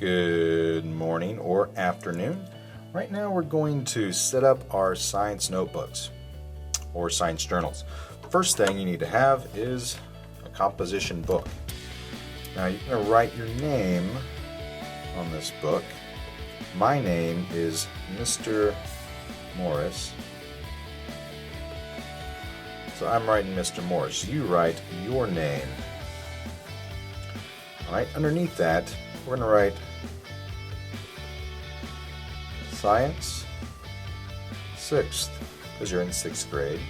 Good morning or afternoon. Right now we're going to set up our science notebooks or science journals. First thing you need to have is a composition book. Now you're going to write your name on this book. My name is Mr. Morris. So I'm writing Mr. Morris. You write your name. Alright, underneath that we're going to write Science 6th, because you're in 6th grade.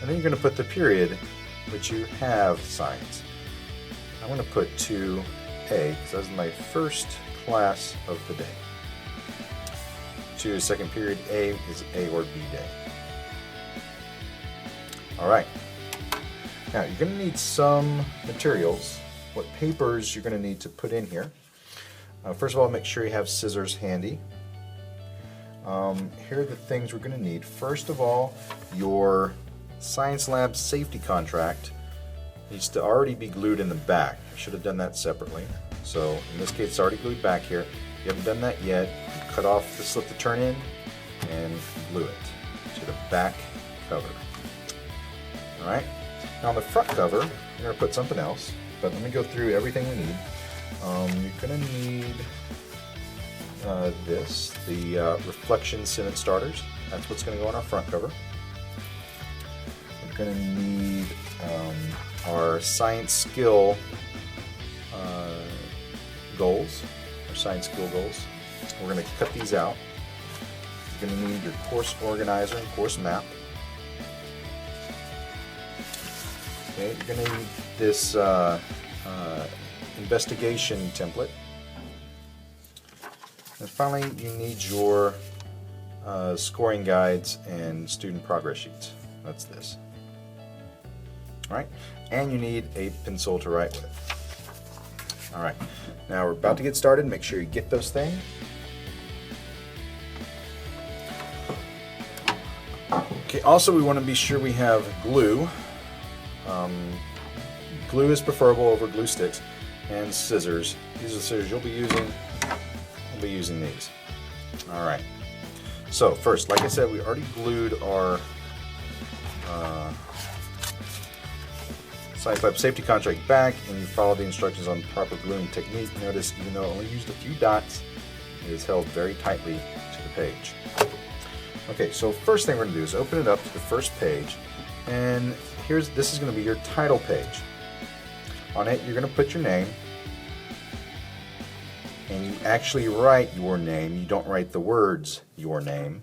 And then you're going to put the period which you have science. I'm going to put 2A because that was my first class of the day. 2 is second period, A is A or B day. Alright, now you're going to need some materials. What papers you're going to need to put in here. First of all, make sure you have scissors handy. Here are the things we're going to need. First of all, your science lab safety contract needs to already be glued in the back. I should have done that separately. So in this case, it's already glued back here. If you haven't done that yet, cut off the slip to turn in and glue it to the back cover. Alright, now on the front cover, you're going to put something else, but let me go through everything we need. You're going to need the reflection sentence starters. That's what's going to go on our front cover. We're going to need our science skill goals, our science skill goals. We're going to cut these out. You're going to need your course organizer and course map. Okay, you're going to need this investigation template. And finally, you need your scoring guides and student progress sheets. That's this. Alright, and you need a pencil to write with. Alright, now we're about to get started. Make sure you get those things. Okay, also we want to be sure we have glue. Glue is preferable over glue sticks, and scissors. These are the scissors you'll be using. I'll be using these. Alright, so first, like I said, we already glued our Science Lab safety contract back, and you follow the instructions on proper gluing technique. Notice, even though it only used a few dots, it is held very tightly to the page. Okay, so first thing we're going to do is open it up to the first page, and this is going to be your title page. On it, you're going to put your name, and you actually write your name. You don't write the words your name.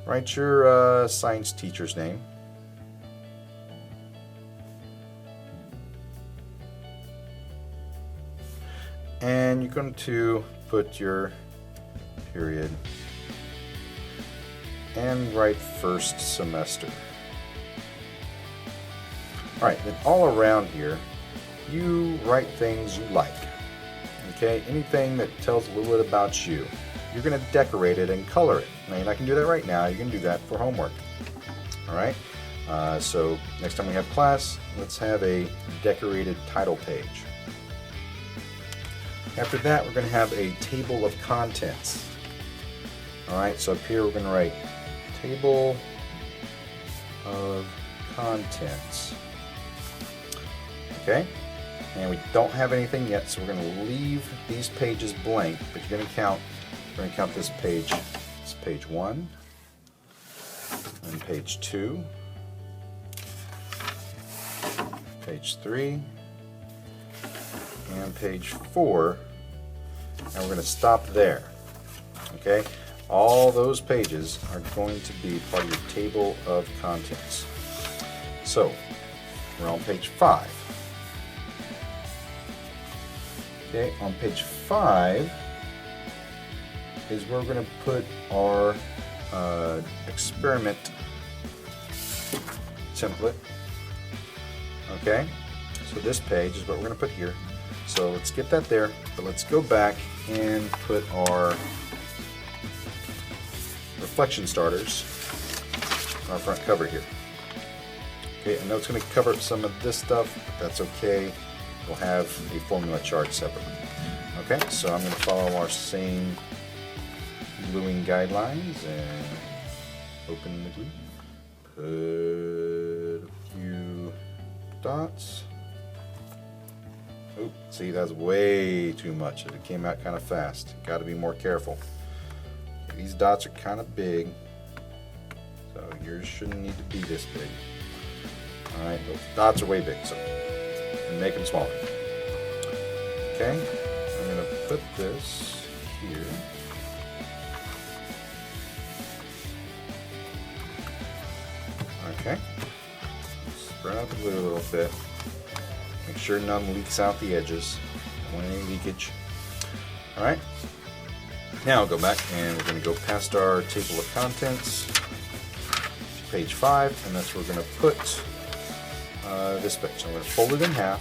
Write your science teacher's name. And you're going to put your period and write first semester. Alright, then all around here, you write things you like. Okay, anything that tells a little bit about you. You're going to decorate it and color it. Now, you're not going to do that right now. You can do that for homework. Alright, so next time we have class, let's have a decorated title page. After that, we're going to have a table of contents. Alright, so up here we're going to write table of contents. Okay, and we don't have anything yet, so we're going to leave these pages blank, but you're going to count this page. It's page 1, and page 2, page 3, and page 4, and we're going to stop there. Okay, all those pages are going to be part of your table of contents. So we're on page 5. Okay, on page 5 is where we're going to put our experiment template. Okay, so this page is what we're going to put here. So let's get that there, but let's go back and put our reflection starters on our front cover here. Okay, I know it's going to cover up some of this stuff, but that's okay. We'll have a formula chart separately. Okay, so I'm going to follow our same gluing guidelines and open the glue. Put a few dots. Oop, see, that's way too much. It came out kind of fast. Got to be more careful. Okay, these dots are kind of big, so yours shouldn't need to be this big. Alright, those dots are way big, so make them smaller. Okay, I'm going to put this here. Okay, spread out the glue a little bit. Make sure none leaks out the edges. Don't want any leakage. Alright, now I'll go back and we're going to go past our table of contents to page 5, and that's where we're going to put this page. So I'm going to fold it in half.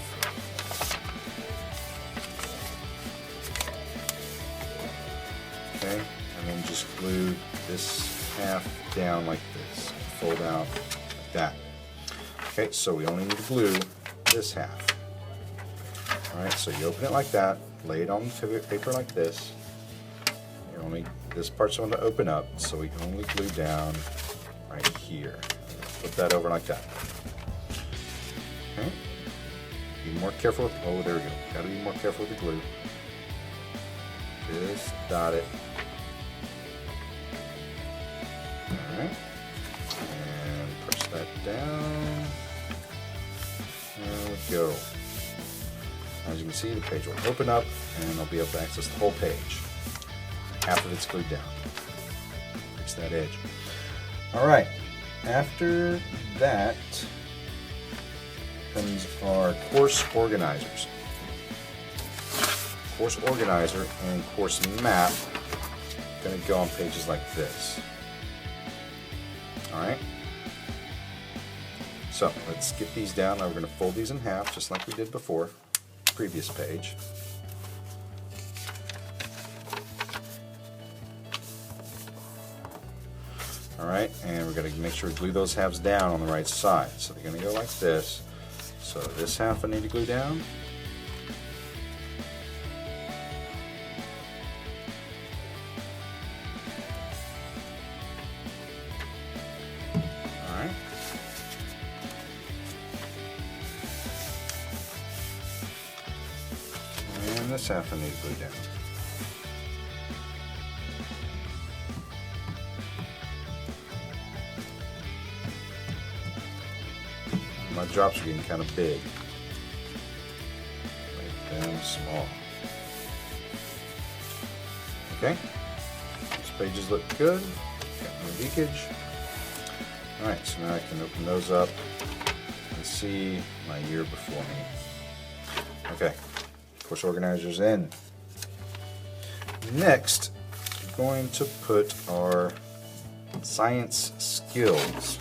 Okay, and then just glue this half down like this. Fold out like that. Okay, so we only need to glue this half. Alright, so you open it like that, lay it on the paper like this. This part's going to open up, so we can only glue down right here. Put that over like that. Okay. Be more careful with, oh, there we go. Got to be more careful with the glue. Just dot it. Alright. And press that down. There we go. As you can see, the page will open up and I'll be able to access the whole page. Half of it's glued down. Fix that edge. Alright, after that comes our course organizers. Course organizer and course map are going to go on pages like this. Alright, so let's get these down. Now we're going to fold these in half just like we did before, previous page. Alright, and we're going to make sure we glue those halves down on the right side. So they're going to go like this. So this half I need to glue down. Alright. And this half I need to glue down. My drops are getting kind of big. Make them small. Okay. These pages look good. Got no leakage. Alright, so now I can open those up and see my year before me. Okay. Course organizers in. Next, we're going to put our science skills.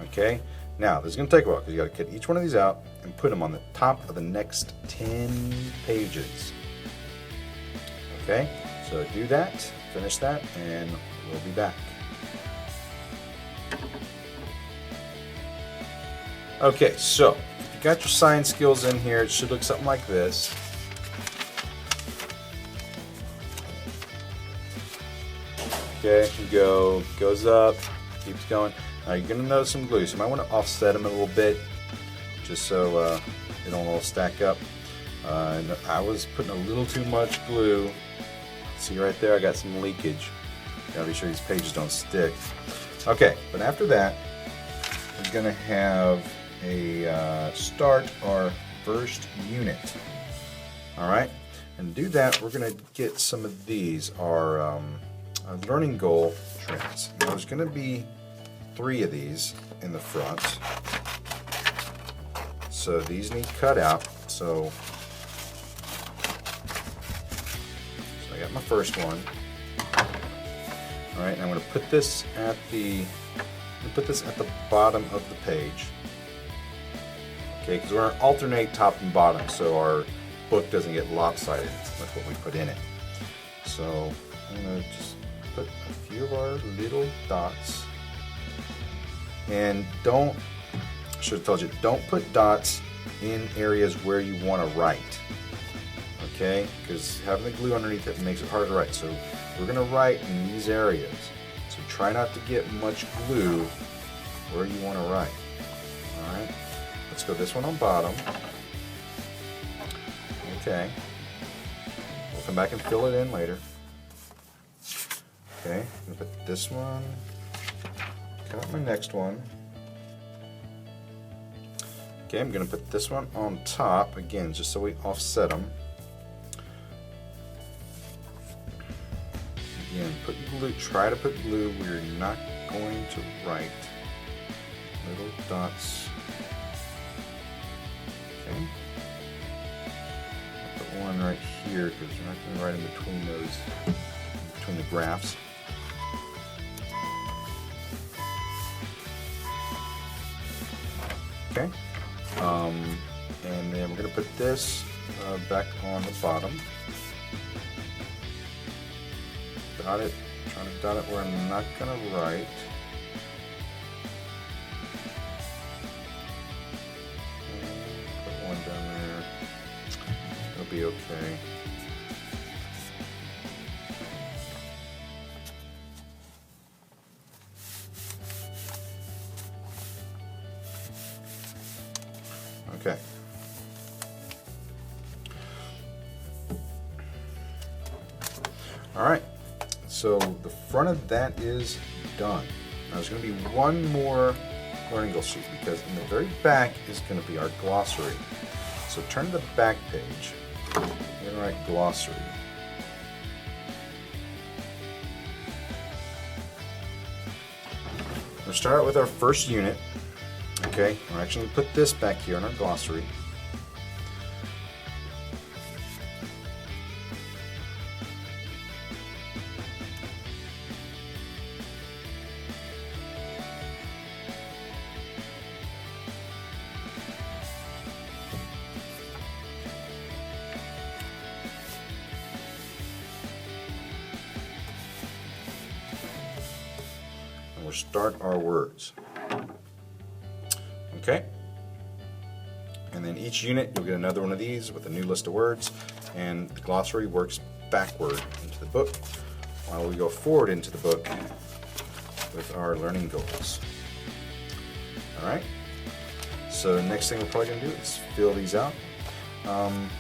Okay. Now, this is going to take a while because you got to cut each one of these out and put them on the top of the next 10 pages. Okay, so do that, finish that, and we'll be back. Okay, so if you got your science skills in here, it should look something like this. Okay, goes up, keeps going. Now you're going to notice some glue, so you might want to offset them a little bit just so they don't all stack up. And I was putting a little too much glue. See right there, I got some leakage. Gotta be sure these pages don't stick. Okay, but after that, we're going to have a start our first unit. Alright, and to do that, we're going to get some of these, our learning goal trims. Now, there's going to be 3 of these in the front, so these need cut out. So I got my first one. All right, and I'm going to put this at the bottom of the page. Okay, because we're going to alternate top and bottom, so our book doesn't get lopsided with what we put in it. So I'm going to just put a few of our little dots. And I should have told you, don't put dots in areas where you want to write. okay? Because having the glue underneath it makes it hard to write. So we're going to write in these areas. So try not to get much glue where you want to write. All right, let's go this one on bottom. Okay, we'll come back and fill it in later. Okay, I'm going to put this one, cut out my next one. Okay, I'm going to put this one on top, again, just so we offset them. Again, put glue, try to put glue where you're not going to write. Little dots. Okay. I'll put one right here because you're not going to write in between those, between the graphs. Okay. And then we're going to put this back on the bottom. Dot it, trying to dot it where I'm not going to write. And put one down there. It'll be okay. Okay. All right. So the front of that is done. Now there's going to be one more learning goal sheet because in the very back is going to be our glossary. So turn to the back page and write glossary. We'll start out with our first unit. Okay, we're actually going to put this back here in our glossary. And we'll start our words. Okay, and then each unit you'll get another one of these with a new list of words, and the glossary works backward into the book while we go forward into the book with our learning goals. All right, so the next thing we're probably going to do is fill these out, and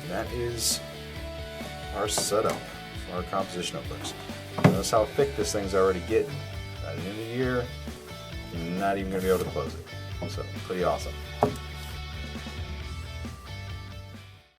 that is our setup for our composition notebooks. Notice how thick this thing's already getting. By the end of the year, you're not even going to be able to close it. So, pretty awesome.